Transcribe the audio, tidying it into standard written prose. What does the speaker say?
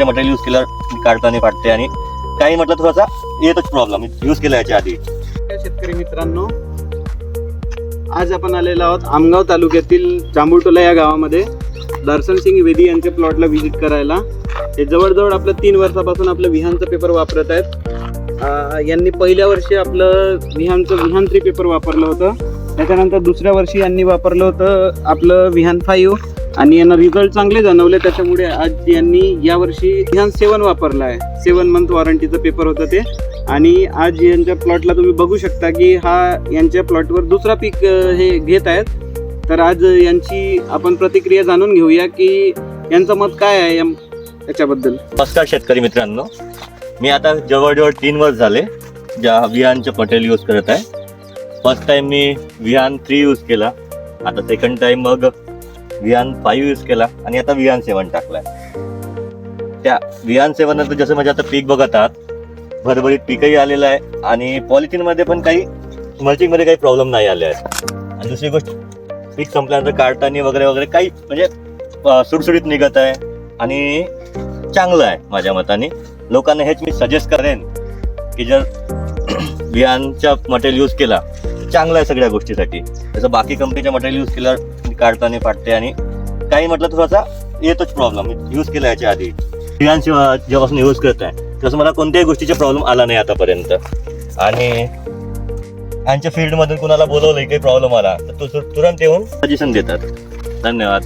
Material use केल्यावर काढताना फाटते आणि काही म्हटलं थोडासा येतच प्रॉब्लेम यूज केला याच्या आधी. शेतकरी मित्रांनो, आज आपण आलेलो आहोत आमगाव तालुक्यातील जांभूळटोला या गावामध्ये दर्शन सिंग वेदी यांच्या प्लॉटला व्हिजिट करायला. हे जवळजवळ आपलं 3 वर्षापासून आपलं विहानचं पेपर वापरत आहेत. यांनी पहिल्या वर्षी आपलं विहान 3 पेपर वापरलं होतं. त्याच्यानंतर दुसऱ्या वर्षी यांनी वापरलं होतं आपलं विहान 5 आणि यांना रिझल्ट चांगले जाणवले. त्याच्यामुळे आज यांनी यावर्षी विहान 7 वापरलं आहे. 7 मंथ वॉरंटीचं पेपर होतं ते. आणि आज यांच्या प्लॉटला तुम्ही बघू शकता की हा यांच्या प्लॉटवर दुसरा पीक हे घेत आहेत. तर आज यांची आपण प्रतिक्रिया जाणून घेऊया की यांचं मत काय आहे याच्याबद्दल. नमस्कार शेतकरी मित्रांनो, मी आता जवळजवळ 3 वर्ष झाले ज्या विहानचं मटेरियल यूज करत आहे. फर्स्ट टाइम मी विहान 3 यूज केला, आता सेकंड टाइम मग विहान 5 यूज केला आणि आता विहान 7 टाकलाय. त्या विहान 7 नंतर जसं म्हणजे आता पीक बघत आहात, भरभरीत पीकही आलेलं आहे आणि पॉलिथिनमध्ये पण काही मल्चिंगमध्ये काही प्रॉब्लेम नाही आले आहेत. आणि दुसरी गोष्ट, पीक संपल्यानंतर काढताना वगैरे वगैरे काही म्हणजे सुटसुटीत निघत आहे आणि चांगलं आहे माझ्या मताने. लोकांना हेच मी सजेस्ट करेन की जर विहानचा मटेरियल यूज केला चांगलं आहे सगळ्या गोष्टीसाठी. जसं बाकी कंपनीच्या मटेरियल यूज केल्यावर काढताना फाटते आणि काही म्हटलं थोडासा येतोच प्रॉब्लेम यूज केला याच्या आधी. विहान जेव्हापासून यूज करत आहे तसं मला कोणत्याही गोष्टीचा प्रॉब्लेम आला नाही आतापर्यंत. आणि यांच्या फील्डमधून कुणाला बोलवलं काही प्रॉब्लेम आला तर तो तुरंत येऊन सजेशन देतात. धन्यवाद.